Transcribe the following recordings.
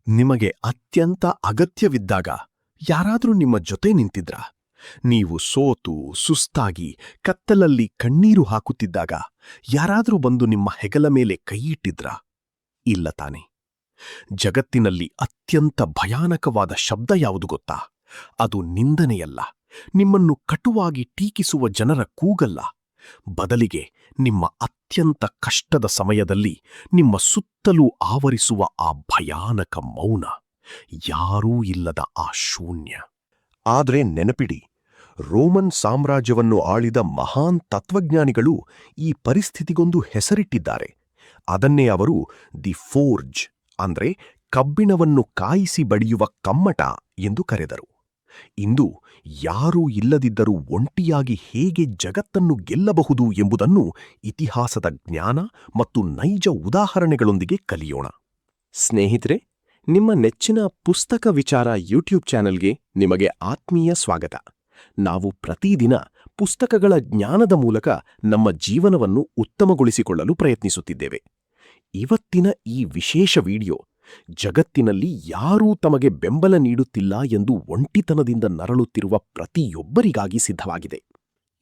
ನಿಮಗೆ ಅತ್ಯಂತ ಅಗತ್ಯವಿದ್ದಾಗ ಯಾರಾದರೂ ನಿಮ್ಮ ಜೊತೆ ನಿಂತಿದ್ರಾ? ನೀವು ಸೋತು ಸುಸ್ತಾಗಿ ಕತ್ತಲಲ್ಲಿ ಕಣ್ಣೀರು ಹಾಕುತ್ತಿದ್ದಾಗ ಯಾರಾದರೂ ಬಂದು ನಿಮ್ಮ ಹೆಗಲ ಮೇಲೆ ಕೈಯಿಟ್ಟಿದ್ರಾ? ಇಲ್ಲ ತಾನೆ. ಜಗತ್ತಿನಲ್ಲಿ ಅತ್ಯಂತ ಭಯಾನಕವಾದ ಶಬ್ದ ಯಾವುದು ಗೊತ್ತಾ? ಅದು ನಿಂದನೆಯಲ್ಲ, ನಿಮ್ಮನ್ನು ಕಟುವಾಗಿ ಟೀಕಿಸುವ ಜನರ ಕೂಗಲ್ಲ. ಬದಲಿಗೆ ನಿಮ್ಮ ಅತ್ಯಂತ ಕಷ್ಟದ ಸಮಯದಲ್ಲಿ ನಿಮ್ಮ ಸುತ್ತಲೂ ಆವರಿಸುವ ಆ ಭಯಾನಕ ಮೌನ, ಯಾರೂ ಇಲ್ಲದ ಆ ಶೂನ್ಯ. ಆದರೆ ನೆನಪಿಡಿ, ರೋಮನ್ ಸಾಮ್ರಾಜ್ಯವನ್ನು ಆಳಿದ ಮಹಾನ್ ತತ್ವಜ್ಞಾನಿಗಳು ಈ ಪರಿಸ್ಥಿತಿಗೊಂದು ಹೆಸರಿಟ್ಟಿದ್ದಾರೆ. ಅದನ್ನೇ ಅವರು ದಿ ಫೋರ್ಜ್ ಅಂದ್ರೆ ಕಬ್ಬಿಣವನ್ನು ಕಾಯಿಸಿ ಬಡಿಯುವ ಕಮ್ಮಟ ಎಂದು ಕರೆದರು. ಇಂದು ಯಾರೂ ಇಲ್ಲದಿದ್ದರೂ ಒಂಟಿಯಾಗಿ ಹೇಗೆ ಜಗತ್ತನ್ನು ಗೆಲ್ಲಬಹುದು ಎಂಬುದನ್ನು ಇತಿಹಾಸದ ಜ್ಞಾನ ಮತ್ತು ನೈಜ ಉದಾಹರಣೆಗಳೊಂದಿಗೆ ಕಲಿಯೋಣ. ಸ್ನೇಹಿತರೆ, ನಿಮ್ಮ ನೆಚ್ಚಿನ ಪುಸ್ತಕ ವಿಚಾರ ಯೂಟ್ಯೂಬ್ ಚಾನೆಲ್ಗೆ ನಿಮಗೆ ಆತ್ಮೀಯ ಸ್ವಾಗತ. ನಾವು ಪ್ರತಿದಿನ ಪುಸ್ತಕಗಳ ಜ್ಞಾನದ ಮೂಲಕ ನಮ್ಮ ಜೀವನವನ್ನು ಉತ್ತಮಗೊಳಿಸಿಕೊಳ್ಳಲು ಪ್ರಯತ್ನಿಸುತ್ತಿದ್ದೇವೆ. ಇವತ್ತಿನ ಈ ವಿಶೇಷ ವಿಡಿಯೋ ಜಗತ್ತಿನಲ್ಲಿ ಯಾರೂ ತಮಗೆ ಬೆಂಬಲ ನೀಡುತ್ತಿಲ್ಲ ಎಂದು ಒಂಟಿತನದಿಂದ ನರಳುತ್ತಿರುವ ಪ್ರತಿಯೊಬ್ಬರಿಗಾಗಿ ಸಿದ್ಧವಾಗಿದೆ.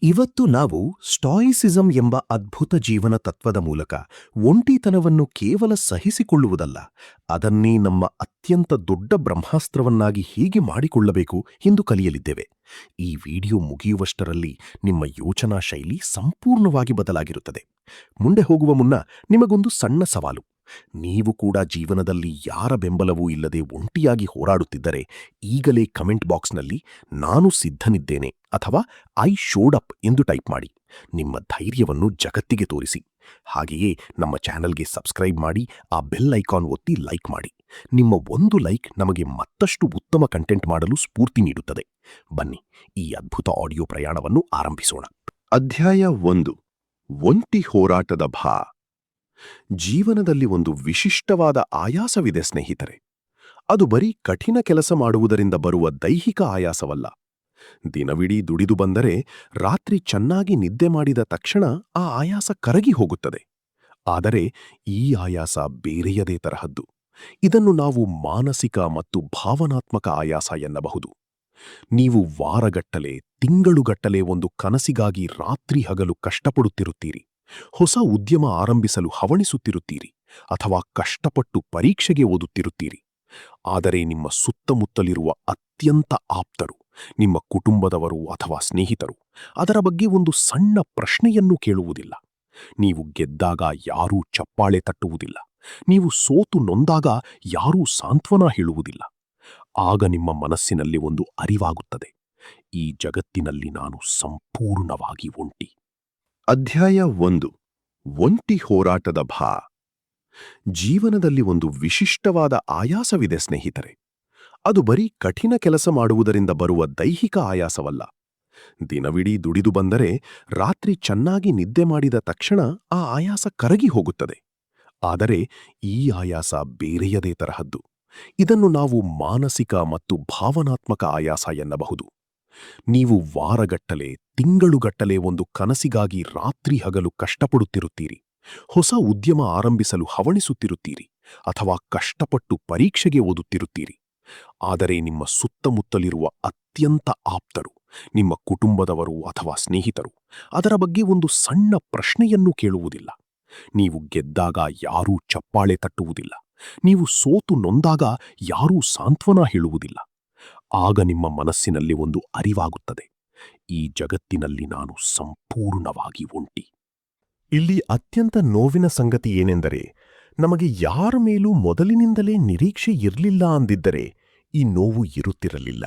ಇವತ್ತು ನಾವು ಸ್ಟಾಯಿಸಿಸಂ ಎಂಬ ಅದ್ಭುತ ಜೀವನ ತತ್ವದ ಮೂಲಕ ಒಂಟಿತನವನ್ನು ಕೇವಲ ಸಹಿಸಿಕೊಳ್ಳುವುದಲ್ಲ, ಅದನ್ನೇ ನಮ್ಮ ಅತ್ಯಂತ ದೊಡ್ಡ ಬ್ರಹ್ಮಾಸ್ತ್ರವನ್ನಾಗಿ ಹೇಗೆ ಮಾಡಿಕೊಳ್ಳಬೇಕು ಎಂದು ಕಲಿಯಲಿದ್ದೇವೆ. ಈ ವಿಡಿಯೋ ಮುಗಿಯುವಷ್ಟರಲ್ಲಿ ನಿಮ್ಮ ಯೋಚನಾ ಶೈಲಿ ಸಂಪೂರ್ಣವಾಗಿ ಬದಲಾಗಿರುತ್ತದೆ. ಮುಂದೆ ಹೋಗುವ ಮುನ್ನ ನಿಮಗೊಂದು ಸಣ್ಣ ಸವಾಲು. ನೀವು ಕೂಡ ಜೀವನದಲ್ಲಿ ಯಾರ ಬೆಂಬಲವೂ ಇಲ್ಲದೆ ಒಂಟಿಯಾಗಿ ಹೋರಾಡುತ್ತಿದ್ದರೆ ಈಗಲೇ ಕಮೆಂಟ್ ಬಾಕ್ಸ್ನಲ್ಲಿ ನಾನು ಸಿದ್ಧನಿದ್ದೇನೆ ಅಥವಾ ಐ ಶೋಡ್ ಅಪ್ ಎಂದು ಟೈಪ್ ಮಾಡಿ. ನಿಮ್ಮ ಧೈರ್ಯವನ್ನು ಜಗತ್ತಿಗೆ ತೋರಿಸಿ. ಹಾಗೆಯೇ ನಮ್ಮ ಚಾನೆಲ್ಗೆ ಸಬ್ಸ್ಕ್ರೈಬ್ ಮಾಡಿ, ಆ ಬೆಲ್ ಐಕಾನ್ ಒತ್ತಿ ಲೈಕ್ ಮಾಡಿ. ನಿಮ್ಮ ಒಂದು ಲೈಕ್ ನಮಗೆ ಮತ್ತಷ್ಟು ಉತ್ತಮ ಕಂಟೆಂಟ್ ಮಾಡಲು ಸ್ಫೂರ್ತಿ ನೀಡುತ್ತದೆ. ಬನ್ನಿ, ಈ ಅದ್ಭುತ ಆಡಿಯೋ ಪ್ರಯಾಣವನ್ನು ಆರಂಭಿಸೋಣ. ಅಧ್ಯಾಯ 1. ಒಂಟಿ ಹೋರಾಟದ ಭಾ. ಜೀವನದಲ್ಲಿ ಒಂದು ವಿಶಿಷ್ಟವಾದ ಆಯಾಸವಿದೆ ಸ್ನೇಹಿತರೆ. ಅದು ಬರೀ ಕಠಿಣ ಕೆಲಸ ಮಾಡುವುದರಿಂದ ಬರುವ ದೈಹಿಕ ಆಯಾಸವಲ್ಲ. ದಿನವಿಡೀ ದುಡಿದು ಬಂದರೆ ರಾತ್ರಿ ಚೆನ್ನಾಗಿ ನಿದ್ದೆ ಮಾಡಿದ ತಕ್ಷಣ ಆ ಆಯಾಸ ಕರಗಿ ಹೋಗುತ್ತದೆ. ಆದರೆ ಈ ಆಯಾಸ ಬೇರೆಯದೇ ತರಹದ್ದು. ಇದನ್ನು ನಾವು ಮಾನಸಿಕ ಮತ್ತು ಭಾವನಾತ್ಮಕ ಆಯಾಸ ಎನ್ನಬಹುದು. ನೀವು ವಾರಗಟ್ಟಲೆ, ತಿಂಗಳುಗಟ್ಟಲೆ ಒಂದು ಕನಸಿಗಾಗಿ ರಾತ್ರಿ ಹಗಲು ಕಷ್ಟಪಡುತ್ತಿರುತ್ತೀರಿ. ಹೊಸ ಉದ್ಯಮ ಆರಂಭಿಸಲು ಹವಣಿಸುತ್ತಿರುತ್ತೀರಿ, ಅಥವಾ ಕಷ್ಟಪಟ್ಟು ಪರೀಕ್ಷೆಗೆ ಓದುತ್ತಿರುತ್ತೀರಿ. ಆದರೆ ನಿಮ್ಮ ಸುತ್ತಮುತ್ತಲಿರುವ ಅತ್ಯಂತ ಆಪ್ತರು, ನಿಮ್ಮ ಕುಟುಂಬದವರು ಅಥವಾ ಸ್ನೇಹಿತರು ಅದರ ಬಗ್ಗೆ ಒಂದು ಸಣ್ಣ ಪ್ರಶ್ನೆಯನ್ನೂ ಕೇಳುವುದಿಲ್ಲ. ನೀವು ಗೆದ್ದಾಗ ಯಾರೂ ಚಪ್ಪಾಳೆ ತಟ್ಟುವುದಿಲ್ಲ. ನೀವು ಸೋತು ನೊಂದಾಗ ಯಾರೂ ಸಾಂತ್ವನ ಹೇಳುವುದಿಲ್ಲ. ಆಗ ನಿಮ್ಮ ಮನಸ್ಸಿನಲ್ಲಿ ಒಂದು ಅರಿವಾಗುತ್ತದೆ: ಈ ಜಗತ್ತಿನಲ್ಲಿ ನಾನು ಸಂಪೂರ್ಣವಾಗಿ ಒಂಟಿ. ಅಧ್ಯಾಯ 1. ಒಂಟಿ ಹೋರಾಟದ ಭಾ. ಜೀವನದಲ್ಲಿ ಒಂದು ವಿಶಿಷ್ಟವಾದ ಆಯಾಸವಿದೆ ಸ್ನೇಹಿತರೆ. ಅದು ಬರೀ ಕಠಿಣ ಕೆಲಸ ಮಾಡುವುದರಿಂದ ಬರುವ ದೈಹಿಕ ಆಯಾಸವಲ್ಲ. ದಿನವಿಡೀ ದುಡಿದು ಬಂದರೆ ರಾತ್ರಿ ಚೆನ್ನಾಗಿ ನಿದ್ದೆ ಮಾಡಿದ ತಕ್ಷಣ ಆ ಆಯಾಸ ಕರಗಿ ಹೋಗುತ್ತದೆ. ಆದರೆ ಈ ಆಯಾಸ ಬೇರೆಯದೇ ತರಹದ್ದು. ಇದನ್ನು ನಾವು ಮಾನಸಿಕ ಮತ್ತು ಭಾವನಾತ್ಮಕ ಆಯಾಸ ಎನ್ನಬಹುದು. ನೀವು ವಾರಗಟ್ಟಲೆ, ತಿಂಗಳುಗಟ್ಟಲೆ ಒಂದು ಕನಸಿಗಾಗಿ ರಾತ್ರಿ ಹಗಲು ಕಷ್ಟಪಡುತ್ತಿರುತ್ತೀರಿ. ಹೊಸ ಉದ್ಯಮ ಆರಂಭಿಸಲು ಹವಣಿಸುತ್ತಿರುತ್ತೀರಿ, ಅಥವಾ ಕಷ್ಟಪಟ್ಟು ಪರೀಕ್ಷೆಗೆ ಓದುತ್ತಿರುತ್ತೀರಿ. ಆದರೆ ನಿಮ್ಮ ಸುತ್ತಮುತ್ತಲಿರುವ ಅತ್ಯಂತ ಆಪ್ತರು, ನಿಮ್ಮ ಕುಟುಂಬದವರು ಅಥವಾ ಸ್ನೇಹಿತರು ಅದರ ಬಗ್ಗೆ ಒಂದು ಸಣ್ಣ ಪ್ರಶ್ನೆಯನ್ನೂ ಕೇಳುವುದಿಲ್ಲ. ನೀವು ಗೆದ್ದಾಗ ಯಾರೂ ಚಪ್ಪಾಳೆ ತಟ್ಟುವುದಿಲ್ಲ. ನೀವು ಸೋತು ನೊಂದಾಗ ಯಾರೂ ಸಾಂತ್ವನ ಹೇಳುವುದಿಲ್ಲ. ಆಗ ನಿಮ್ಮ ಮನಸ್ಸಿನಲ್ಲಿ ಒಂದು ಅರಿವಾಗುತ್ತದೆ: ಈ ಜಗತ್ತಿನಲ್ಲಿ ನಾನು ಸಂಪೂರ್ಣವಾಗಿ ಒಂಟಿ. ಇಲ್ಲಿ ಅತ್ಯಂತ ನೋವಿನ ಸಂಗತಿ ಏನೆಂದರೆ, ನಮಗೆ ಯಾರ ಮೇಲೂ ಮೊದಲಿನಿಂದಲೇ ನಿರೀಕ್ಷೆ ಇರಲಿಲ್ಲ ಅಂದಿದ್ದರೆ ಈ ನೋವು ಇರುತ್ತಿರಲಿಲ್ಲ.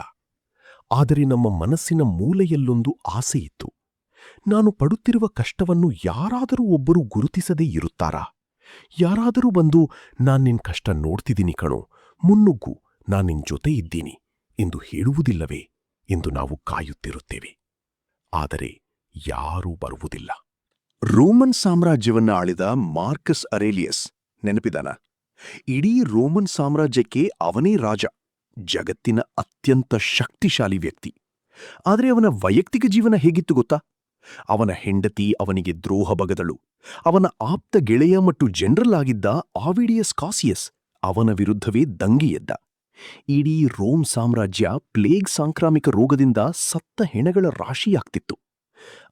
ಆದರೆ ನಮ್ಮ ಮನಸ್ಸಿನ ಮೂಲೆಯಲ್ಲೊಂದು ಆಸೆಯಿತ್ತು. ನಾನು ಪಡುತ್ತಿರುವ ಕಷ್ಟವನ್ನು ಯಾರಾದರೂ ಒಬ್ಬರು ಗುರುತಿಸದೇ ಇರುತ್ತಾರಾ? ಯಾರಾದರೂ ಬಂದು ನಾನಿನ್ ಕಷ್ಟ ನೋಡ್ತಿದ್ದೀನಿ ಕಣೋ, ಮುನ್ನುಗ್ಗು, ನಾನಿನ್ ಜೊತೆ ಇದ್ದೀನಿ ಎಂದು ಹೇಳುವುದಿಲ್ಲವೇ ಎಂದು ನಾವು ಕಾಯುತ್ತಿರುತ್ತೇವೆ. ಆದರೆ ಯಾರೂ ಬರುವುದಿಲ್ಲ. ರೋಮನ್ ಸಾಮ್ರಾಜ್ಯವನ್ನು ಆಳಿದ ಮಾರ್ಕಸ್ ಅರೇಲಿಯಸ್ ನೆನಪಿದಾನ? ಇಡೀ ರೋಮನ್ ಸಾಮ್ರಾಜ್ಯಕ್ಕೆ ಅವನೇ ರಾಜ, ಜಗತ್ತಿನ ಅತ್ಯಂತ ಶಕ್ತಿಶಾಲಿ ವ್ಯಕ್ತಿ. ಆದರೆ ಅವನ ವೈಯಕ್ತಿಕ ಜೀವನ ಹೇಗಿತ್ತು ಗೊತ್ತಾ? ಅವನ ಹೆಂಡತಿ ಅವನಿಗೆ ದ್ರೋಹ ಬಗೆದಳು. ಅವನ ಆಪ್ತ ಗೆಳೆಯ ಮತ್ತು ಜನರಲ್ ಆಗಿದ್ದ ಆವಿಡಿಯಸ್ ಕಾಸಿಯಸ್ ಅವನ ವಿರುದ್ಧವೇ ದಂಗೆ ಎದ್ದ. ಇಡೀ ರೋಮ್ ಸಾಮ್ರಾಜ್ಯ ಪ್ಲೇಗ್ ಸಾಂಕ್ರಾಮಿಕ ರೋಗದಿಂದ ಸತ್ತ ಹೆಣಗಳ ರಾಶಿಯಾಗ್ತಿತ್ತು.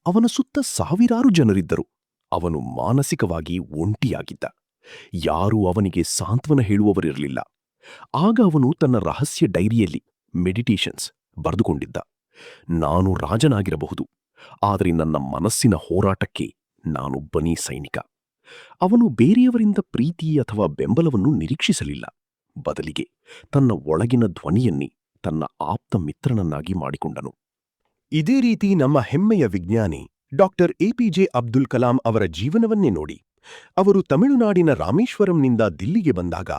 ಅವನ ಸುತ್ತ ಸಾವಿರಾರು ಜನರಿದ್ದರು. ಅವನು ಮಾನಸಿಕವಾಗಿ ಒಂಟಿಯಾಗಿದ್ದ. ಯಾರೂ ಅವನಿಗೆ ಸಾಂತ್ವನ ಹೇಳುವವರಿರಲಿಲ್ಲ. ಆಗ ಅವನು ತನ್ನ ರಹಸ್ಯ ಡೈರಿಯಲ್ಲಿ ಮೆಡಿಟೇಷನ್ಸ್ ಬರೆದುಕೊಂಡಿದ್ದ. ನಾನು ರಾಜನಾಗಿರಬಹುದು, ಆದರೆ ನನ್ನ ಮನಸ್ಸಿನ ಹೋರಾಟಕ್ಕೆ ನಾನೊಬ್ಬನೇ ಸೈನಿಕ. ಅವನು ಬೇರೆಯವರಿಂದ ಪ್ರೀತಿ ಅಥವಾ ಬೆಂಬಲವನ್ನು ನಿರೀಕ್ಷಿಸಲಿಲ್ಲ. ಬದಲಿಗೆ ತನ್ನ ಒಳಗಿನ ಧ್ವನಿಯನ್ನೇ ತನ್ನ ಆಪ್ತ ಮಿತ್ರನನ್ನಾಗಿ ಮಾಡಿಕೊಂಡನು. ಇದೇ ರೀತಿ ನಮ್ಮ ಹೆಮ್ಮೆಯ ವಿಜ್ಞಾನಿ ಡಾಕ್ಟರ್ ಎಪಿಜೆ ಅಬ್ದುಲ್ ಕಲಾಂ ಅವರ ಜೀವನವನ್ನೇ ನೋಡಿ. ಅವರು ತಮಿಳುನಾಡಿನ ರಾಮೇಶ್ವರಂನಿಂದ ದಿಲ್ಲಿಗೆ ಬಂದಾಗ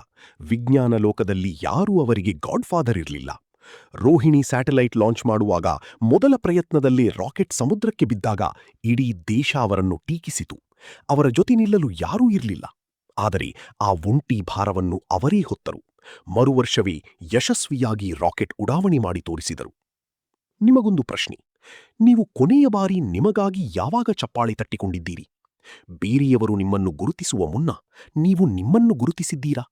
ವಿಜ್ಞಾನ ಲೋಕದಲ್ಲಿ ಯಾರೂ ಅವರಿಗೆ ಗಾಡ್ಫಾದರ್ ಇರಲಿಲ್ಲ. ರೋಹಿಣಿ ಸ್ಯಾಟಲೈಟ್ ಲಾಂಚ್ ಮಾಡುವಾಗ ಮೊದಲ ಪ್ರಯತ್ನದಲ್ಲಿ ರಾಕೆಟ್ ಸಮುದ್ರಕ್ಕೆ ಬಿದ್ದಾಗ ಇಡೀ ದೇಶ ಅವರನ್ನು ಟೀಕಿಸಿತು. ಅವರ ಜೊತೆ ನಿಲ್ಲಲು ಯಾರೂ ಇರಲಿಲ್ಲ. ಆದರೆ ಆ ಒಂಟಿ ಭಾರವನ್ನು ಅವರೇ ಹೊತ್ತರು. ಮರುವರ್ಷವೇ ಯಶಸ್ವಿಯಾಗಿ ರಾಕೆಟ್ ಉಡಾವಣೆ ಮಾಡಿ ತೋರಿಸಿದರು. ನಿಮಗೊಂದು ಪ್ರಶ್ನೆ: ನೀವು ಕೊನೆಯ ಬಾರಿ ನಿಮಗಾಗಿ ಯಾವಾಗ ಚಪ್ಪಾಳೆ ತಟ್ಟಿಕೊಂಡಿದ್ದೀರಿ? ಬೇರೆಯವರು ನಿಮ್ಮನ್ನು ಗುರುತಿಸುವ ಮುನ್ನ ನೀವು ನಿಮ್ಮನ್ನು ಗುರುತಿಸಿದ್ದೀರಾ?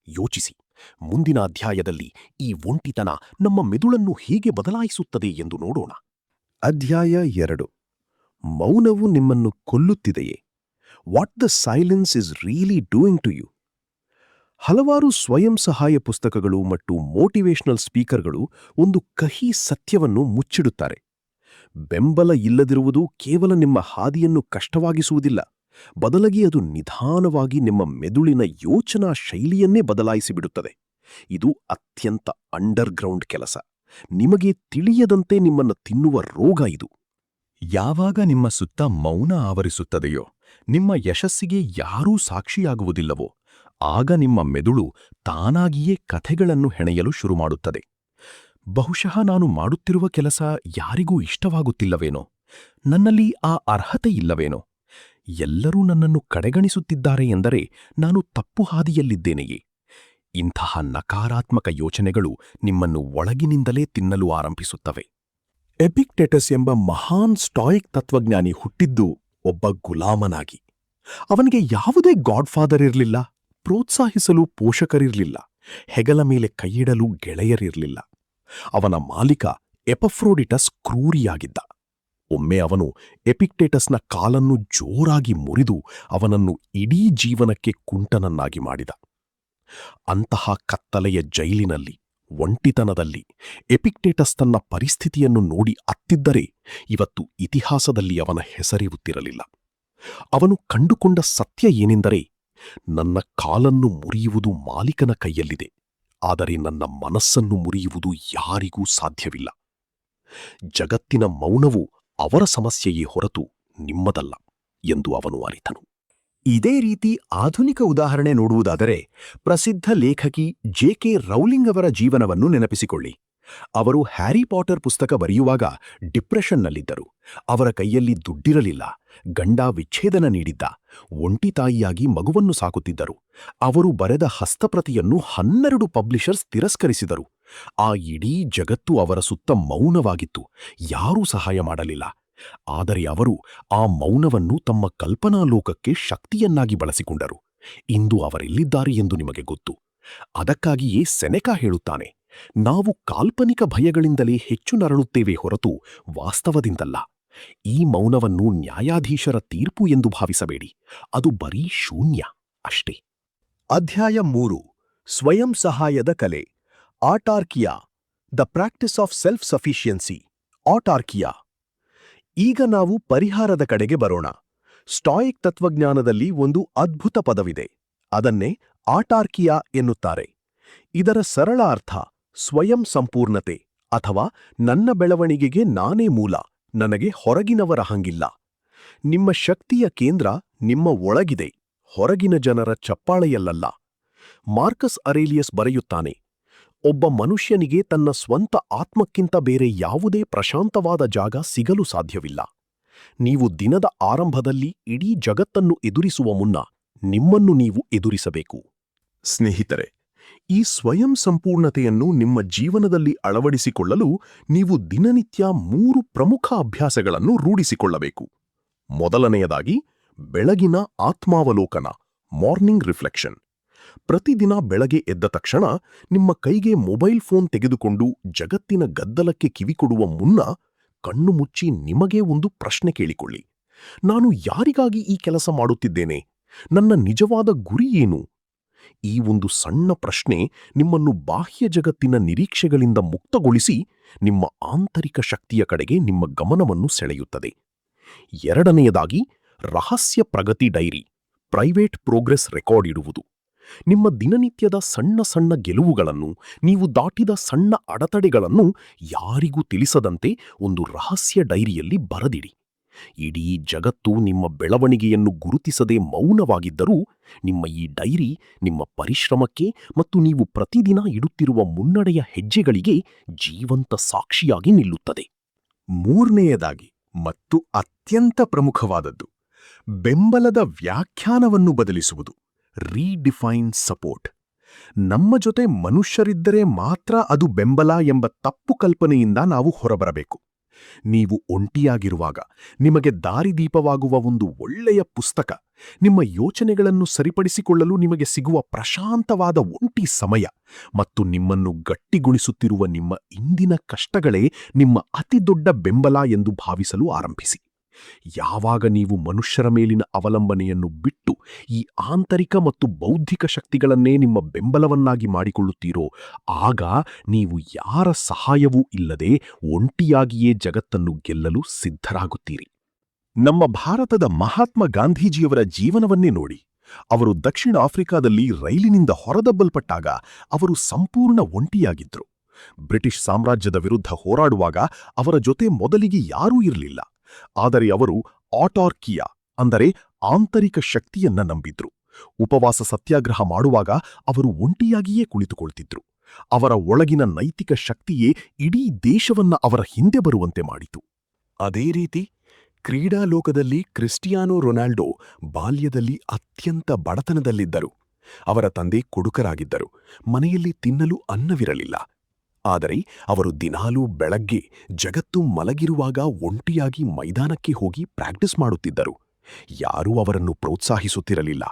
ಯೋಚಿಸಿ. ಮುಂದಿನ ಅಧ್ಯಾಯದಲ್ಲಿ ಈ ಒಂಟಿತನ ನಮ್ಮ ಮೆದುಳನ್ನು ಹೇಗೆ ಬದಲಾಯಿಸುತ್ತದೆ ಎಂದು ನೋಡೋಣ. ಅಧ್ಯಾಯ 2: ಮೌನವು ನಿಮ್ಮನ್ನು ಕೊಲ್ಲುತ್ತಿದೆಯೇ? What the silence is really doing to you? ಹಲವಾರು ಸ್ವಯಂ ಸಹಾಯ ಪುಸ್ತಕಗಳು ಮತ್ತು ಮೋಟಿವೇಶನಲ್ ಸ್ಪೀಕರ್ಗಳು ಒಂದು ಕಹಿ ಸತ್ಯವನ್ನು ಮುಚ್ಚಿಡುತ್ತಾರೆ. ಬೆಂಬಲ ಇಲ್ಲದಿರುವುದು ಕೇವಲ ನಿಮ್ಮ ಹಾದಿಯನ್ನು ಕಷ್ಟವಾಗಿಸುವುದಿಲ್ಲ, ಬದಲಾಗಿ ಅದು ನಿಧಾನವಾಗಿ ನಿಮ್ಮ ಮೆದುಳಿನ ಯೋಚನಾ ಶೈಲಿಯನ್ನೇ ಬದಲಾಯಿಸಿಬಿಡುತ್ತದೆ. ಇದು ಅತ್ಯಂತ ಅಂಡರ್ಗ್ರೌಂಡ್ ಕೆಲಸ. ನಿಮಗೆ ತಿಳಿಯದಂತೆ ನಿಮ್ಮನ್ನು ತಿನ್ನುವ ರೋಗ ಇದು. ಯಾವಾಗ ನಿಮ್ಮ ಸುತ್ತ ಮೌನ ಆವರಿಸುತ್ತದೆಯೋ, ನಿಮ್ಮ ಯಶಸ್ಸಿಗೆ ಯಾರೂ ಸಾಕ್ಷಿಯಾಗುವುದಿಲ್ಲವೋ, ಆಗ ನಿಮ್ಮ ಮೆದುಳು ತಾನಾಗಿಯೇ ಕಥೆಗಳನ್ನು ಹೆಣೆಯಲು ಶುರುಮಾಡುತ್ತದೆ. ಬಹುಶಃ ನಾನು ಮಾಡುತ್ತಿರುವ ಕೆಲಸ ಯಾರಿಗೂ ಇಷ್ಟವಾಗುತ್ತಿಲ್ಲವೇನೋ, ನನ್ನಲ್ಲಿ ಆ ಅರ್ಹತೆ ಇಲ್ಲವೇನೋ, ಎಲ್ಲರೂ ನನ್ನನ್ನು ಕಡೆಗಣಿಸುತ್ತಿದ್ದಾರೆ ಎಂದರೆ ನಾನು ತಪ್ಪು ಹಾದಿಯಲ್ಲಿದ್ದೇನೆಯೇ? ಇಂತಹ ನಕಾರಾತ್ಮಕ ಯೋಚನೆಗಳು ನಿಮ್ಮನ್ನು ಒಳಗಿನಿಂದಲೇ ತಿನ್ನಲು ಆರಂಭಿಸುತ್ತವೆ. ಎಪಿಕ್ಟೆಟಸ್ ಎಂಬ ಮಹಾನ್ ಸ್ಟಾಯಿಕ್ ತತ್ವಜ್ಞಾನಿ ಹುಟ್ಟಿದ್ದು ಒಬ್ಬ ಗುಲಾಮನಾಗಿ. ಅವನಿಗೆ ಯಾವುದೇ ಗಾಡ್ಫಾದರ್ ಇರಲಿಲ್ಲ, ಪ್ರೋತ್ಸಾಹಿಸಲು ಪೋಷಕರಿರಲಿಲ್ಲ, ಹೆಗಲ ಮೇಲೆ ಕೈಯಿಡಲು ಗೆಳೆಯರಿರಲಿಲ್ಲ. ಅವನ ಮಾಲೀಕ ಎಪಫ್ರೋಡಿಟಸ್ ಕ್ರೂರಿಯಾಗಿದ್ದ. ಒಮ್ಮೆ ಅವನು ಎಪಿಕ್ಟೇಟಸ್ನ ಕಾಲನ್ನು ಜೋರಾಗಿ ಮುರಿದು ಅವನನ್ನು ಇಡೀ ಜೀವನಕ್ಕೆ ಕುಂಟನನ್ನಾಗಿ ಮಾಡಿದ. ಅಂತಹ ಕತ್ತಲೆಯ ಜೈಲಿನಲ್ಲಿ, ಒಂಟಿತನದಲ್ಲಿ ಎಪಿಕ್ಟೇಟಸ್ ತನ್ನ ಪರಿಸ್ಥಿತಿಯನ್ನು ನೋಡಿ ಅತ್ತಿದ್ದರೆ ಇವತ್ತು ಇತಿಹಾಸದಲ್ಲಿ ಅವನ ಹೆಸರಿರುತ್ತಿರಲಿಲ್ಲ. ಅವನು ಕಂಡುಕೊಂಡ ಸತ್ಯ ಏನೆಂದರೆ, ನನ್ನ ಕಾಲನ್ನು ಮುರಿಯುವುದು ಮಾಲೀಕನ ಕೈಯಲ್ಲಿದೆ, ಆದರೆ ನನ್ನ ಮನಸ್ಸನ್ನು ಮುರಿಯುವುದು ಯಾರಿಗೂ ಸಾಧ್ಯವಿಲ್ಲ. ಜಗತ್ತಿನ ಮೌನವು ಅವರ ಸಮಸ್ಯೆಯೇ ಹೊರತು ನಿಮ್ಮದಲ್ಲ ಎಂದು ಅವನು ಅರಿತನು. ಇದೇ ರೀತಿ ಆಧುನಿಕ ಉದಾಹರಣೆ ನೋಡುವುದಾದರೆ ಪ್ರಸಿದ್ಧ ಲೇಖಕಿ ಜೆ.ಕೆ. ರೌಲಿಂಗ್ ಅವರ ಜೀವನವನ್ನು ನೆನಪಿಸಿಕೊಳ್ಳಿ. ಅವರು ಹ್ಯಾರಿ ಪಾಟರ್ ಪುಸ್ತಕ ಬರೆಯುವಾಗ ಡಿಪ್ರೆಷನ್ನಲ್ಲಿದ್ದರು. ಅವರ ಕೈಯಲ್ಲಿ ದುಡ್ಡಿರಲಿಲ್ಲ, ಗಂಡ ವಿಚ್ಛೇದನ ನೀಡಿದ್ದ, ಒಂಟಿ ತಾಯಿಯಾಗಿ ಮಗುವನ್ನು ಸಾಕುತ್ತಿದ್ದರು. ಅವರು ಬರೆದ ಹಸ್ತಪ್ರತಿಯನ್ನು 12 ಪಬ್ಲಿಷರ್ಸ್ ತಿರಸ್ಕರಿಸಿದರು. ಆ ಇಡೀ ಜಗತ್ತು ಅವರ ಸುತ್ತ ಮೌನವಾಗಿತ್ತು, ಯಾರೂ ಸಹಾಯ ಮಾಡಲಿಲ್ಲ. ಆದರೆ ಅವರು ಆ ಮೌನವನ್ನು ತಮ್ಮ ಕಲ್ಪನಾ ಲೋಕಕ್ಕೆ ಶಕ್ತಿಯನ್ನಾಗಿ ಬಳಸಿಕೊಂಡರು. ಇಂದು ಅವರೆಲ್ಲಿದ್ದಾರೆ ಎಂದು ನಿಮಗೆ ಗೊತ್ತು. ಅದಕ್ಕಾಗಿಯೇ ಸೆನೆಕಾ ಹೇಳುತ್ತಾನೆ, ನಾವು ಕಾಲ್ಪನಿಕ ಭಯಗಳಿಂದಲೇ ಹೆಚ್ಚು ನರಳುತ್ತೇವೆ ಹೊರತು ವಾಸ್ತವದಿಂದಲ್ಲ. ಈ ಮೌನವನ್ನು ನ್ಯಾಯಾಧೀಶರ ತೀರ್ಪು ಎಂದು ಭಾವಿಸಬೇಡಿ, ಅದು ಬರೀ ಶೂನ್ಯ ಅಷ್ಟೇ. ಅಧ್ಯಾಯ 3: ಸ್ವಯಂ ಸಹಾಯದ ಕಲೆ. Autarkeia, the practice of self sufficiency. Autarkeia. ಈಗ ನಾವು ಪರಿಹಾರದ ಕಡೆಗೆ ಬರೋಣ. ಸ್ಟಾಯಿಕ್ ತತ್ವಜ್ಞಾನದಲ್ಲಿ ಒಂದು ಅದ್ಭುತ ಪದವಿದೆ. ಅದನ್ನೇ ಆಟಾರ್ಕಿಯಾ ಎನ್ನುತ್ತಾರೆ. ಇದರ ಸರಳ ಅರ್ಥ ಸ್ವಯಂ ಸಂಪೂರ್ಣತೆ ಅಥವಾ ನನ್ನ ಬೆಳವಣಿಗೆಗೆ ನಾನೇ ಮೂಲ, ನನಗೆ ಹೊರಗಿನವರ ಹಂಗಿಲ್ಲ. ನಿಮ್ಮ ಶಕ್ತಿಯ ಕೇಂದ್ರ ನಿಮ್ಮ ಒಳಗಿದೆ, ಹೊರಗಿನ ಜನರ ಚಪ್ಪಾಳೆಯಲ್ಲ. ಮಾರ್ಕಸ್ ಅರೇಲಿಯಸ್ ಬರೆಯುತ್ತಾನೆ, ಒಬ್ಬ ಮನುಷ್ಯನಿಗೆ ತನ್ನ ಸ್ವಂತ ಆತ್ಮಕ್ಕಿಂತ ಬೇರೆ ಯಾವುದೇ ಪ್ರಶಾಂತವಾದ ಜಾಗ ಸಿಗಲು ಸಾಧ್ಯವಿಲ್ಲ. ನೀವು ದಿನದ ಆರಂಭದಲ್ಲಿ ಇಡೀ ಜಗತ್ತನ್ನು ಎದುರಿಸುವ ಮುನ್ನ ನಿಮ್ಮನ್ನು ನೀವು ಎದುರಿಸಬೇಕು. ಸ್ನೇಹಿತರೆ, ಈ ಸ್ವಯಂ ಸಂಪೂರ್ಣತೆಯನ್ನು ನಿಮ್ಮ ಜೀವನದಲ್ಲಿ ಅಳವಡಿಸಿಕೊಳ್ಳಲು ನೀವು ದಿನನಿತ್ಯ 3 ಪ್ರಮುಖ ಅಭ್ಯಾಸಗಳನ್ನು ರೂಢಿಸಿಕೊಳ್ಳಬೇಕು. ಮೊದಲನೆಯದಾಗಿ, ಬೆಳಗಿನ ಆತ್ಮಾವಲೋಕನ, ಮಾರ್ನಿಂಗ್ ರಿಫ್ಲೆಕ್ಷನ್. ಪ್ರತಿದಿನ ಬೆಳಗ್ಗೆ ಎದ್ದ ತಕ್ಷಣ ನಿಮ್ಮ ಕೈಗೆ ಮೊಬೈಲ್ ಫೋನ್ ತೆಗೆದುಕೊಂಡು ಜಗತ್ತಿನ ಗದ್ದಲಕ್ಕೆ ಕಿವಿಕೊಡುವ ಮುನ್ನ ಕಣ್ಣು ಮುಚ್ಚಿ ನಿಮಗೇ ಒಂದು ಪ್ರಶ್ನೆ ಕೇಳಿಕೊಳ್ಳಿ. ನಾನು ಯಾರಿಗಾಗಿ ಈ ಕೆಲಸ ಮಾಡುತ್ತಿದ್ದೇನೆ? ನನ್ನ ನಿಜವಾದ ಗುರಿ ಏನು? ಈ ಒಂದು ಸಣ್ಣ ಪ್ರಶ್ನೆ ನಿಮ್ಮನ್ನು ಬಾಹ್ಯ ಜಗತ್ತಿನ ನಿರೀಕ್ಷೆಗಳಿಂದ ಮುಕ್ತಗೊಳಿಸಿ ನಿಮ್ಮ ಆಂತರಿಕ ಶಕ್ತಿಯ ಕಡೆಗೆ ನಿಮ್ಮ ಗಮನವನ್ನು ಸೆಳೆಯುತ್ತದೆ. ಎರಡನೆಯದಾಗಿ, ರಹಸ್ಯ ಪ್ರಗತಿ ಡೈರಿ, ಪ್ರೈವೇಟ್ ಪ್ರೋಗ್ರೆಸ್ ರೆಕಾರ್ಡ್ ಇಡುವುದು. ನಿಮ್ಮ ದಿನನಿತ್ಯದ ಸಣ್ಣ ಸಣ್ಣ ಗೆಲುವುಗಳನ್ನು, ನೀವು ದಾಟಿದ ಸಣ್ಣ ಅಡೆತಡೆಗಳನ್ನು ಯಾರಿಗೂ ತಿಳಿಸದಂತೆ ಒಂದು ರಹಸ್ಯ ಡೈರಿಯಲ್ಲಿ ಬರೆದಿಡಿ. ಇಡೀ ಜಗತ್ತು ನಿಮ್ಮ ಬೆಳವಣಿಗೆಯನ್ನು ಗುರುತಿಸದೆ ಮೌನವಾಗಿದ್ದರೂ ನಿಮ್ಮ ಈ ಡೈರಿ ನಿಮ್ಮ ಪರಿಶ್ರಮಕ್ಕೆ ಮತ್ತು ನೀವು ಪ್ರತಿದಿನ ಇಡುತ್ತಿರುವ ಮುನ್ನಡೆಯ ಹೆಜ್ಜೆಗಳಿಗೆ ಜೀವಂತ ಸಾಕ್ಷಿಯಾಗಿ ನಿಲ್ಲುತ್ತದೆ. ಮೂರನೆಯದಾಗಿ ಮತ್ತು ಅತ್ಯಂತ ಪ್ರಮುಖವಾದದ್ದು, ಬೆಂಬಲದ ವ್ಯಾಖ್ಯಾನವನ್ನು ಬದಲಿಸುವುದು. Redefine support. ನಮ್ಮ ಜೊತೆ ಮನುಷ್ಯರಿದ್ದರೆ ಮಾತ್ರ ಅದು ಬೆಂಬಲ ಎಂಬ ತಪ್ಪು ಕಲ್ಪನೆಯಿಂದ ನಾವು ಹೊರಬರಬೇಕು. ನೀವು ಒಂಟಿಯಾಗಿರುವಾಗ ನಿಮಗೆ ದಾರಿದೀಪವಾಗುವ ಒಂದು ಒಳ್ಳೆಯ ಪುಸ್ತಕ, ನಿಮ್ಮ ಯೋಚನೆಗಳನ್ನು ಸರಿಪಡಿಸಿಕೊಳ್ಳಲು ನಿಮಗೆ ಸಿಗುವ ಪ್ರಶಾಂತವಾದ ಒಂಟಿ ಸಮಯ ಮತ್ತು ನಿಮ್ಮನ್ನು ಗಟ್ಟಿಗೊಳಿಸುತ್ತಿರುವ ನಿಮ್ಮ ಇಂದಿನ ಕಷ್ಟಗಳೇ ನಿಮ್ಮ ಅತಿದೊಡ್ಡ ಬೆಂಬಲ ಎಂದು ಭಾವಿಸಲು ಆರಂಭಿಸಿ. ಯಾವಾಗ ನೀವು ಮನುಷ್ಯರ ಮೇಲಿನ ಅವಲಂಬನೆಯನ್ನು ಬಿಟ್ಟು ಈ ಆಂತರಿಕ ಮತ್ತು ಬೌದ್ಧಿಕ ಶಕ್ತಿಗಳನ್ನೇ ನಿಮ್ಮ ಬೆಂಬಲವನ್ನಾಗಿ ಮಾಡಿಕೊಳ್ಳುತ್ತೀರೋ, ಆಗ ನೀವು ಯಾರ ಸಹಾಯವೂ ಇಲ್ಲದೆ ಒಂಟಿಯಾಗಿಯೇ ಜಗತ್ತನ್ನು ಗೆಲ್ಲಲು ಸಿದ್ಧರಾಗುತ್ತೀರಿ. ನಮ್ಮ ಭಾರತದ ಮಹಾತ್ಮ ಗಾಂಧೀಜಿಯವರ ಜೀವನವನ್ನೇ ನೋಡಿ. ಅವರು ದಕ್ಷಿಣ ಆಫ್ರಿಕಾದಲ್ಲಿ ರೈಲಿನಿಂದ ಹೊರದಬ್ಬಲ್ಪಟ್ಟಾಗ ಅವರು ಸಂಪೂರ್ಣ ಒಂಟಿಯಾಗಿದ್ರು. ಬ್ರಿಟಿಷ್ ಸಾಮ್ರಾಜ್ಯದ ವಿರುದ್ಧ ಹೋರಾಡುವಾಗ ಅವರ ಜೊತೆ ಮೊದಲಿಗೆ ಯಾರೂ ಇರಲಿಲ್ಲ. ಆದರೆ ಅವರು ಆಟಾರ್ಕಿಯಾ ಅಂದರೆ ಆಂತರಿಕ ಶಕ್ತಿಯನ್ನ ನಂಬಿದ್ರು. ಉಪವಾಸ ಸತ್ಯಾಗ್ರಹ ಮಾಡುವಾಗ ಅವರು ಒಂಟಿಯಾಗಿಯೇ ಕುಳಿತುಕೊಳ್ತಿದ್ರು. ಅವರ ಒಳಗಿನ ನೈತಿಕ ಶಕ್ತಿಯೇ ಇಡೀ ದೇಶವನ್ನ ಅವರ ಹಿಂದೆ ಬರುವಂತೆ ಮಾಡಿತು. ಅದೇ ರೀತಿ ಕ್ರೀಡಾಲೋಕದಲ್ಲಿ ಕ್ರಿಸ್ಟಿಯಾನೋ ರೊನಾಲ್ಡೋ ಬಾಲ್ಯದಲ್ಲಿ ಅತ್ಯಂತ ಬಡತನದಲ್ಲಿದ್ದರು. ಅವರ ತಂದೆ ಕುಡುಕರಾಗಿದ್ದರು. ಮನೆಯಲ್ಲಿ ತಿನ್ನಲು ಅನ್ನವಿರಲಿಲ್ಲ. ಆದರೆ ಅವರು ದಿನಾಲೂ ಬೆಳಗ್ಗೆ ಜಗತ್ತು ಮಲಗಿರುವಾಗ ಒಂಟಿಯಾಗಿ ಮೈದಾನಕ್ಕೆ ಹೋಗಿ ಪ್ರಾಕ್ಟೀಸ್ ಮಾಡುತ್ತಿದ್ದರು. ಯಾರೂ ಅವರನ್ನು ಪ್ರೋತ್ಸಾಹಿಸುತ್ತಿರಲಿಲ್ಲ.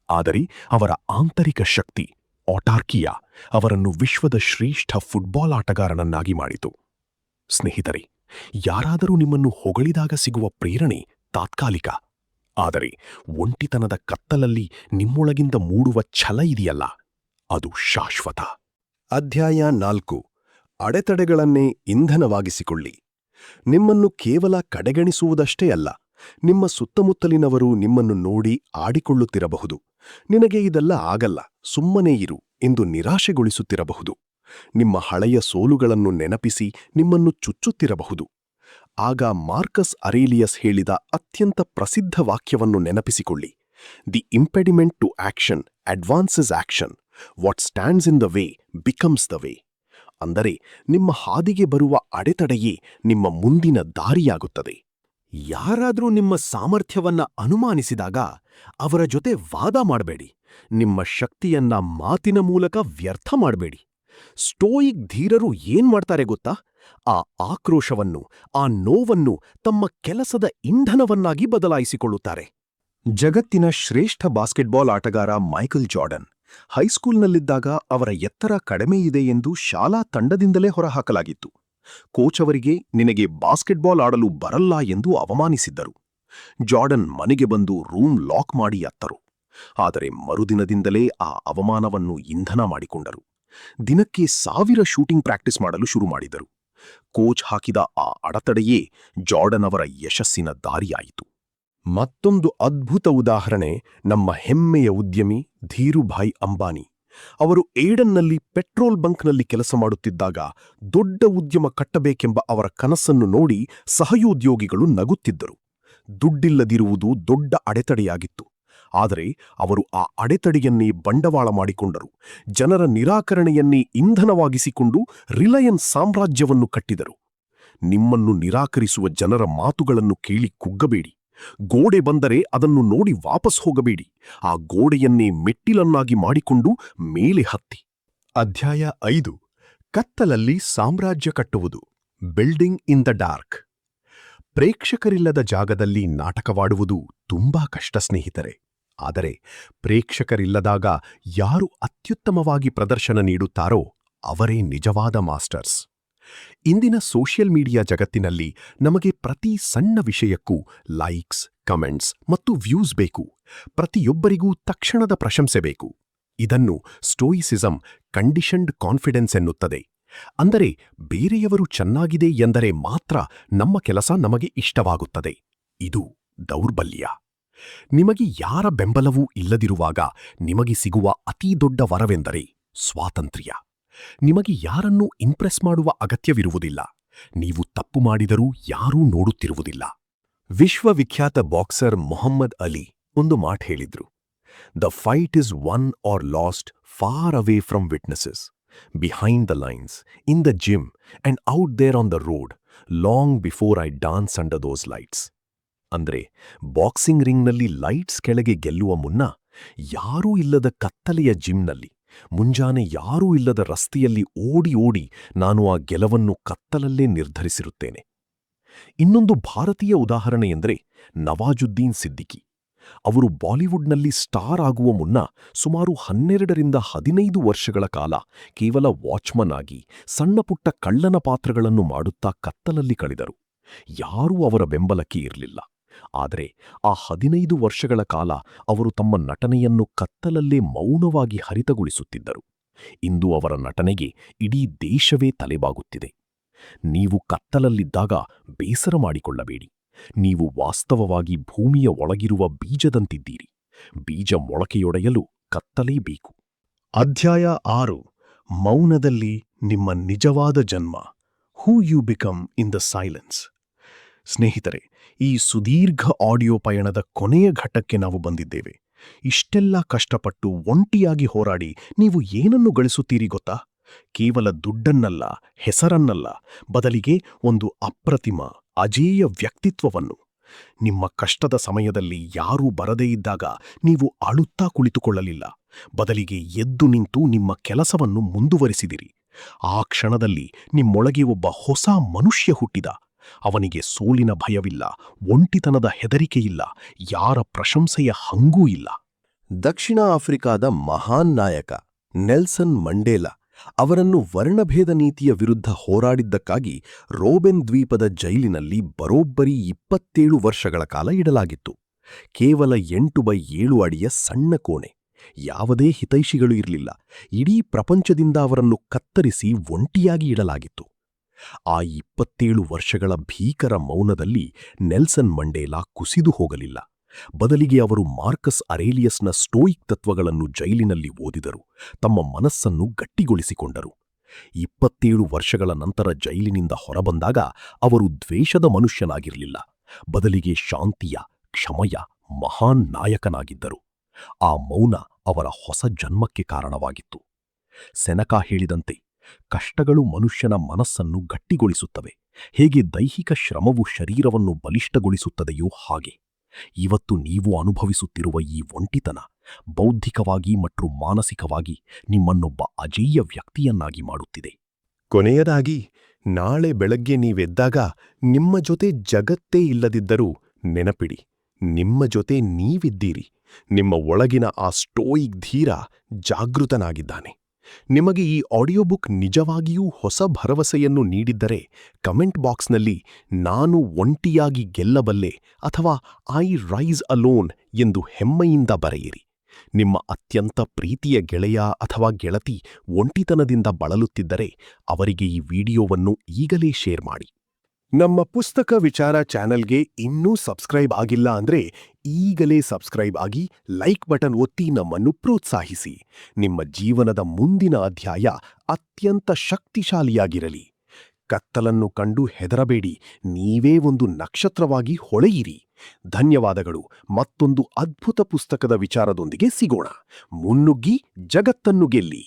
ಆದರೆ ಅವರ ಆಂತರಿಕ ಶಕ್ತಿ, ಆಟಾರ್ಕಿಯಾ, ಅವರನ್ನು ವಿಶ್ವದ ಶ್ರೇಷ್ಠ ಫುಟ್ಬಾಲ್ ಆಟಗಾರನನ್ನಾಗಿ ಮಾಡಿತು. ಸ್ನೇಹಿತರೆ, ಯಾರಾದರೂ ನಿಮ್ಮನ್ನು ಹೊಗಳಿದಾಗ ಸಿಗುವ ಪ್ರೇರಣೆ ತಾತ್ಕಾಲಿಕ. ಆದರೆ ಒಂಟಿತನದ ಕತ್ತಲಲ್ಲಿ ನಿಮ್ಮೊಳಗಿಂದ ಮೂಡುವ ಛಲ ಇದೆಯಲ್ಲ, ಅದು ಶಾಶ್ವತ. ಅಧ್ಯಾಯ 4. ಅಡೆತಡೆಗಳನ್ನೇ ಇಂಧನವಾಗಿಸಿಕೊಳ್ಳಿ. ನಿಮ್ಮನ್ನು ಕೇವಲ ಕಡೆಗಣಿಸುವುದಷ್ಟೇ ಅಲ್ಲ, ನಿಮ್ಮ ಸುತ್ತಮುತ್ತಲಿನವರು ನಿಮ್ಮನ್ನು ನೋಡಿ ಆಡಿಕೊಳ್ಳುತ್ತಿರಬಹುದು. ನಿನಗೆ ಇದೆಲ್ಲ ಆಗಲ್ಲ, ಸುಮ್ಮನೇ ಇರು ಎಂದು ನಿರಾಶೆಗೊಳಿಸುತ್ತಿರಬಹುದು. ನಿಮ್ಮ ಹಳೆಯ ಸೋಲುಗಳನ್ನು ನೆನಪಿಸಿ ನಿಮ್ಮನ್ನು ಚುಚ್ಚುತ್ತಿರಬಹುದು. ಆಗ ಮಾರ್ಕಸ್ ಅರೇಲಿಯಸ್ ಹೇಳಿದ ಅತ್ಯಂತ ಪ್ರಸಿದ್ಧ ವಾಕ್ಯವನ್ನು ನೆನಪಿಸಿಕೊಳ್ಳಿ. The impediment to action advances action. What stands in the way becomes the way. ಅಂದರೆ ನಿಮ್ಮ ಹಾದಿಗೆ ಬರುವ ಅಡೆತಡೆಯೇ ನಿಮ್ಮ ಮುಂದಿನ ದಾರಿಯಾಗುತ್ತದೆ. ಯಾರಾದರೂ ನಿಮ್ಮ ಸಾಮರ್ಥ್ಯವನ್ನ ಅನುಮಾನಿಸಿದಾಗ ಅವರ ಜೊತೆ ವಾದ ಮಾಡಬೇಡಿ. ನಿಮ್ಮ ಶಕ್ತಿಯನ್ನ ಮಾತಿನ ಮೂಲಕ ವ್ಯರ್ಥ ಮಾಡಬೇಡಿ. ಸ್ಟೋಯಿಕ್ ಧೀರರು ಏನ್ಮಾಡ್ತಾರೆ ಗೊತ್ತಾ? ಆ ಆಕ್ರೋಶವನ್ನು, ಆ ನೋವನ್ನು ತಮ್ಮ ಕೆಲಸದ ಇಂಧನವನ್ನಾಗಿ ಬದಲಾಯಿಸಿಕೊಳ್ಳುತ್ತಾರೆ. ಜಗತ್ತಿನ ಶ್ರೇಷ್ಠ ಬಾಸ್ಕೆಟ್ಬಾಲ್ ಆಟಗಾರ ಮೈಕಲ್ ಜಾರ್ಡನ್ ಹೈಸ್ಕೂಲ್ನಲ್ಲಿದ್ದಾಗ ಅವರ ಎತ್ತರ ಕಡಿಮೆ ಇದೆ ಎಂದು ಶಾಲಾ ತಂಡದಿಂದಲೇ ಹೊರಹಾಕಲಾಗಿತ್ತು. ಕೋಚ್ ಅವರಿಗೆ ನಿನಗೆ ಬಾಸ್ಕೆಟ್ಬಾಲ್ ಆಡಲು ಬರಲ್ಲ ಎಂದು ಅವಮಾನಿಸಿದ್ದರು. ಜಾರ್ಡನ್ ಮನೆಗೆ ಬಂದು ರೂಮ್ ಲಾಕ್ ಮಾಡಿ ಅತ್ತರು. ಆದರೆ ಮರುದಿನದಿಂದಲೇ ಆ ಅವಮಾನವನ್ನು ಇಂಧನ ಮಾಡಿಕೊಂಡರು. ದಿನಕ್ಕೆ 1000 ಶೂಟಿಂಗ್ ಪ್ರಾಕ್ಟೀಸ್ ಮಾಡಲು ಶುರು ಮಾಡಿದರು. ಕೋಚ್ ಹಾಕಿದ ಆ ಅಡೆತಡೆಯೇ ಜಾರ್ಡನ್ ಅವರ ಯಶಸ್ಸಿನ ದಾರಿಯಾಯಿತು. ಮತ್ತೊಂದು ಅದ್ಭುತ ಉದಾಹರಣೆ ನಮ್ಮ ಹೆಮ್ಮೆಯ ಉದ್ಯಮಿ ಧೀರುಭಾಯ್ ಅಂಬಾನಿ. ಅವರು ಏಡನ್ನಲ್ಲಿ ಪೆಟ್ರೋಲ್ ಬಂಕ್ನಲ್ಲಿ ಕೆಲಸ ಮಾಡುತ್ತಿದ್ದಾಗ ದೊಡ್ಡ ಉದ್ಯಮ ಕಟ್ಟಬೇಕೆಂಬ ಅವರ ಕನಸನ್ನು ನೋಡಿ ಸಹಯೋದ್ಯೋಗಿಗಳು ನಗುತ್ತಿದ್ದರು. ದುಡ್ಡಿಲ್ಲದಿರುವುದು ದೊಡ್ಡ ಅಡೆತಡೆಯಾಗಿತ್ತು. ಆದರೆ ಅವರು ಆ ಅಡೆತಡೆಯನ್ನೇ ಬಂಡವಾಳ ಮಾಡಿಕೊಂಡರು. ಜನರ ನಿರಾಕರಣೆಯನ್ನೇ ಇಂಧನವಾಗಿಸಿಕೊಂಡು ರಿಲಯನ್ಸ್ ಸಾಮ್ರಾಜ್ಯವನ್ನು ಕಟ್ಟಿದರು. ನಿಮ್ಮನ್ನು ನಿರಾಕರಿಸುವ ಜನರ ಮಾತುಗಳನ್ನು ಕೇಳಿ ಕುಗ್ಗಬೇಡಿ. ಗೋಡೆ ಬಂದರೆ ಅದನ್ನು ನೋಡಿ ವಾಪಸ್ ಹೋಗಬೇಡಿ. ಆ ಗೋಡೆಯನ್ನೇ ಮೆಟ್ಟಿಲನ್ನಾಗಿ ಮಾಡಿಕೊಂಡು ಮೇಲೆ ಹತ್ತಿ. ಅಧ್ಯಾಯ 5. ಕತ್ತಲಲ್ಲಿ ಸಾಮ್ರಾಜ್ಯ ಕಟ್ಟುವುದು. Building in the dark. ಪ್ರೇಕ್ಷಕರಿಲ್ಲದ ಜಾಗದಲ್ಲಿ ನಾಟಕವಾಡುವುದು ತುಂಬಾ ಕಷ್ಟ ಸ್ನೇಹಿತರೆ. ಆದರೆ ಪ್ರೇಕ್ಷಕರಿಲ್ಲದಾಗ ಯಾರು ಅತ್ಯುತ್ತಮವಾಗಿ ಪ್ರದರ್ಶನ ನೀಡುತ್ತಾರೋ ಅವರೇ ನಿಜವಾದ ಮಾಸ್ಟರ್ಸ್. ಇಂದಿನ ಸೋಷಿಯಲ್ ಮೀಡಿಯಾ ಜಗತ್ತಿನಲ್ಲಿ ನಮಗೆ ಪ್ರತಿ ಸಣ್ಣ ವಿಷಯಕ್ಕೂ ಲೈಕ್ಸ್, ಕಮೆಂಟ್ಸ್ ಮತ್ತು ವ್ಯೂಸ್ ಬೇಕು. ಪ್ರತಿಯೊಬ್ಬರಿಗೂ ತಕ್ಷಣದ ಪ್ರಶಂಸೆ ಬೇಕು. ಇದನ್ನು ಸ್ಟೋಯಿಸಿಸಂ ಕಂಡೀಷನ್ಡ್ ಕಾನ್ಫಿಡೆನ್ಸ್ ಎನ್ನುತ್ತದೆ. ಅಂದರೆ ಬೇರೆಯವರು ಚೆನ್ನಾಗಿದೆ ಎಂದರೆ ಮಾತ್ರ ನಮ್ಮ ಕೆಲಸ ನಮಗೆ ಇಷ್ಟವಾಗುತ್ತದೆ. ಇದು ದೌರ್ಬಲ್ಯ. ನಿಮಗೆ ಯಾರ ಬೆಂಬಲವೂ ಇಲ್ಲದಿರುವಾಗ ನಿಮಗೆ ಸಿಗುವ ಅತೀ ದೊಡ್ಡ ವರವೆಂದರೆ ಸ್ವಾತಂತ್ರ್ಯ. ನಿಮಗೆ ಯಾರನ್ನೂ ಇಂಪ್ರೆಸ್ ಮಾಡುವ ಅಗತ್ಯವಿರುವುದಿಲ್ಲ. ನೀವು ತಪ್ಪು ಮಾಡಿದರೂ ಯಾರೂ ನೋಡುತ್ತಿರುವುದಿಲ್ಲ. ವಿಶ್ವವಿಖ್ಯಾತ ಬಾಕ್ಸರ್ ಮೊಹಮ್ಮದ್ ಅಲಿ ಒಂದು ಮಾತು ಹೇಳಿದ್ರು, the fight is won or lost far away from witnesses, behind the lines, in the gym and out there on the road, long before I dance under those lights. ಅಂದ್ರೆ ಬಾಕ್ಸಿಂಗ್ ರಿಂಗ್ನಲ್ಲಿ lights ಕೆಳಗೆ ಗೆಲ್ಲುವ ಮುನ್ನ ಯಾರೂ ಇಲ್ಲದ ಕತ್ತಲೆಯ ಜಿಮ್ನಲ್ಲಿ, ಮುಂಜಾನೆ ಯಾರೂ ಇಲ್ಲದ ರಸ್ತೆಯಲ್ಲಿ ಓಡಿ ಓಡಿ ನಾನು ಆ ಗೆಲುವನ್ನು ಕತ್ತಲಲ್ಲೇ ನಿರ್ಧರಿಸಿರುತ್ತೇನೆ. ಇನ್ನೊಂದು ಭಾರತೀಯ ಉದಾಹರಣೆ ಎಂದರೆ ನವಾಜುದ್ದೀನ್ ಸಿದ್ದಿಕಿ. ಅವರು ಬಾಲಿವುಡ್ನಲ್ಲಿ ಸ್ಟಾರ್ ಆಗುವ ಮುನ್ನ ಸುಮಾರು 12-15 ವರ್ಷಗಳ ಕಾಲ ಕೇವಲ ವಾಚ್ಮನ್ ಆಗಿ ಸಣ್ಣಪುಟ್ಟ ಕಳ್ಳನ ಪಾತ್ರಗಳನ್ನು ಮಾಡುತ್ತಾ ಕತ್ತಲಲ್ಲಿ ಕಳೆದರು. ಯಾರೂ ಅವರ ಬೆಂಬಲಕ್ಕೆ ಇರಲಿಲ್ಲ. ಆದರೆ ಆ 15 ವರ್ಷಗಳ ಕಾಲ ಅವರು ತಮ್ಮ ನಟನೆಯನ್ನು ಕತ್ತಲಲ್ಲೇ ಮೌನವಾಗಿ ಹರಿತಗೊಳಿಸುತ್ತಿದ್ದರು. ಇಂದು ಅವರ ನಟನೆಗೆ ಇಡೀ ದೇಶವೇ ತಲೆಬಾಗುತ್ತಿದೆ. ನೀವು ಕತ್ತಲಲ್ಲಿದ್ದಾಗ ಬೇಸರ ಮಾಡಿಕೊಳ್ಳಬೇಡಿ. ನೀವು ವಾಸ್ತವವಾಗಿ ಭೂಮಿಯ ಒಳಗಿರುವ ಬೀಜದಂತಿದ್ದೀರಿ. ಬೀಜ ಮೊಳಕೆಯೊಡೆಯಲು ಕತ್ತಲೇಬೇಕು. ಅಧ್ಯಾಯ 6. ಮೌನದಲ್ಲಿ ನಿಮ್ಮ ನಿಜವಾದ ಜನ್ಮ. Who you become in the silence. ಸ್ನೇಹಿತರೆ, ಈ ಸುದೀರ್ಘ ಆಡಿಯೋ ಪಯಣದ ಕೊನೆಯ ಘಟ್ಟಕ್ಕೆ ನಾವು ಬಂದಿದ್ದೇವೆ. ಇಷ್ಟೆಲ್ಲ ಕಷ್ಟಪಟ್ಟು ಒಂಟಿಯಾಗಿ ಹೋರಾಡಿ ನೀವು ಏನನ್ನು ಗಳಿಸುತ್ತೀರಿ ಗೊತ್ತಾ? ಕೇವಲ ದುಡ್ಡನ್ನಲ್ಲ, ಹೆಸರನ್ನಲ್ಲ, ಬದಲಿಗೆ ಒಂದು ಅಪ್ರತಿಮ, ಅಜೇಯ ವ್ಯಕ್ತಿತ್ವವನ್ನು. ನಿಮ್ಮ ಕಷ್ಟದ ಸಮಯದಲ್ಲಿ ಯಾರೂ ಬರದೇ ಇದ್ದಾಗ ನೀವು ಅಳುತ್ತಾ ಕುಳಿತುಕೊಳ್ಳಲಿಲ್ಲ. ಬದಲಿಗೆ ಎದ್ದು ನಿಂತು ನಿಮ್ಮ ಕೆಲಸವನ್ನು ಮುಂದುವರಿಸಿದಿರಿ. ಆ ಕ್ಷಣದಲ್ಲಿ ನಿಮ್ಮೊಳಗೆ ಒಬ್ಬ ಹೊಸ ಮನುಷ್ಯ ಹುಟ್ಟಿದ. ಅವನಿಗೆ ಸೋಲಿನ ಭಯವಿಲ್ಲ, ಒಂಟಿತನದ ಹೆದರಿಕೆಯಿಲ್ಲ, ಯಾರ ಪ್ರಶಂಸೆಯ ಹಂಗೂ ಇಲ್ಲ. ದಕ್ಷಿಣ ಆಫ್ರಿಕಾದ ಮಹಾನ್ ನಾಯಕ ನೆಲ್ಸನ್ ಮಂಡೇಲಾ ಅವರನ್ನು ವರ್ಣಭೇದ ನೀತಿಯ ವಿರುದ್ಧ ಹೋರಾಡಿದ್ದಕ್ಕಾಗಿ ರೋಬೆನ್ ದ್ವೀಪದ ಜೈಲಿನಲ್ಲಿ ಬರೋಬ್ಬರಿ 27 ವರ್ಷಗಳ ಕಾಲ ಇಡಲಾಗಿತ್ತು. ಕೇವಲ 8x7 ಅಡಿಯ ಸಣ್ಣ ಕೋಣೆ. ಯಾವುದೇ ಹಿತೈಷಿಗಳು ಇರಲಿಲ್ಲ. ಇಡೀ ಪ್ರಪಂಚದಿಂದ ಅವರನ್ನು ಕತ್ತರಿಸಿ ಒಂಟಿಯಾಗಿ ಇಡಲಾಗಿತ್ತು. ಆ 27 ವರ್ಷಗಳ ಭೀಕರ ಮೌನದಲ್ಲಿ ನೆಲ್ಸನ್ ಮಂಡೇಲಾ ಕುಸಿದು ಹೋಗಲಿಲ್ಲ. ಬದಲಿಗೆ ಅವರು ಮಾರ್ಕಸ್ ಅರೇಲಿಯಸ್ನ ಸ್ಟೋಯಿಕ್ ತತ್ವಗಳನ್ನು ಜೈಲಿನಲ್ಲಿ ಓದಿದರು. ತಮ್ಮ ಮನಸ್ಸನ್ನು ಗಟ್ಟಿಗೊಳಿಸಿಕೊಂಡರು. 27 ವರ್ಷಗಳ ನಂತರ ಜೈಲಿನಿಂದ ಹೊರಬಂದಾಗ ಅವರು ದ್ವೇಷದ ಮನುಷ್ಯನಾಗಿರಲಿಲ್ಲ. ಬದಲಿಗೆ ಶಾಂತಿಯ, ಕ್ಷಮೆಯ ಮಹಾನ್ ನಾಯಕನಾಗಿದ್ದರು. ಆ ಮೌನ ಅವರ ಹೊಸ ಜನ್ಮಕ್ಕೆ ಕಾರಣವಾಗಿತ್ತು. ಸೆನೆಕಾ ಹೇಳಿದಂತೆ, ಕಷ್ಟಗಳು ಮನುಷ್ಯನ ಮನಸ್ಸನ್ನು ಗಟ್ಟಿಗೊಳಿಸುತ್ತವೆ. ಹೇಗೆ ದೈಹಿಕ ಶ್ರಮವು ಶರೀರವನ್ನು ಬಲಿಷ್ಠಗೊಳಿಸುತ್ತದೆಯೋ ಹಾಗೆ ಇವತ್ತು ನೀವು ಅನುಭವಿಸುತ್ತಿರುವ ಈ ಒಂಟಿತನ ಬೌದ್ಧಿಕವಾಗಿ ಮತ್ತು ಮಾನಸಿಕವಾಗಿ ನಿಮ್ಮನ್ನೊಬ್ಬ ಅಜೇಯ ವ್ಯಕ್ತಿಯನ್ನಾಗಿ ಮಾಡುತ್ತಿದೆ. ಕೊನೆಯದಾಗಿ, ನಾಳೆ ಬೆಳಗ್ಗೆ ನೀವೆದ್ದಾಗ ನಿಮ್ಮ ಜೊತೆ ಜಗತ್ತೇ ಇಲ್ಲದಿದ್ದರೂ ನೆನಪಿಡಿ, ನಿಮ್ಮ ಜೊತೆ ನೀವಿದ್ದೀರಿ. ನಿಮ್ಮ ಒಳಗಿನ ಆ ಸ್ಟೋಯಿಕ್ ಧೀರ ಜಾಗೃತನಾಗಿದ್ದಾನೆ. ನಿಮಗೆ ಈ ಆಡಿಯೋ ಬುಕ್ ನಿಜವಾಗಿಯೂ ಹೊಸ ಭರವಸೆಯನ್ನು ನೀಡಿದ್ದರೆ ಕಮೆಂಟ್ ಬಾಕ್ಸ್ನಲ್ಲಿ ನಾನು ಒಂಟಿಯಾಗಿ ಗೆಲ್ಲಬಲ್ಲೆ ಅಥವಾ ಐ ರೈಸ್ ಅಲೋನ್ ಎಂದು ಹೆಮ್ಮೆಯಿಂದ ಬರೆಯಿರಿ. ನಿಮ್ಮ ಅತ್ಯಂತ ಪ್ರೀತಿಯ ಗೆಳೆಯ ಅಥವಾ ಗೆಳತಿ ಒಂಟಿತನದಿಂದ ಬಳಲುತ್ತಿದ್ದರೆ ಅವರಿಗೆ ಈ ವಿಡಿಯೋವನ್ನು ಈಗಲೇ ಶೇರ್ ಮಾಡಿ. ನಮ್ಮ ಪುಸ್ತಕ ವಿಚಾರ ಚಾನೆಲ್ಗೆ ಇನ್ನೂ ಸಬ್ಸ್ಕ್ರೈಬ್ ಆಗಿಲ್ಲ ಅಂದ್ರೆ ಈಗಲೇ ಸಬ್ಸ್ಕ್ರೈಬ್ ಆಗಿ ಲೈಕ್ ಬಟನ್ ಒತ್ತಿ ನಮ್ಮನ್ನು ಪ್ರೋತ್ಸಾಹಿಸಿ. ನಿಮ್ಮ ಜೀವನದ ಮುಂದಿನ ಅಧ್ಯಾಯ ಅತ್ಯಂತ ಶಕ್ತಿಶಾಲಿಯಾಗಿರಲಿ. ಕತ್ತಲನ್ನು ಕಂಡು ಹೆದರಬೇಡಿ, ನೀವೇ ಒಂದು ನಕ್ಷತ್ರವಾಗಿ ಹೊಳೆಯಿರಿ. ಧನ್ಯವಾದಗಳು. ಮತ್ತೊಂದು ಅದ್ಭುತ ಪುಸ್ತಕದ ವಿಚಾರದೊಂದಿಗೆ ಸಿಗೋಣ. ಮುನ್ನುಗ್ಗಿ ಜಗತ್ತನ್ನು ಗೆಲ್ಲಿ.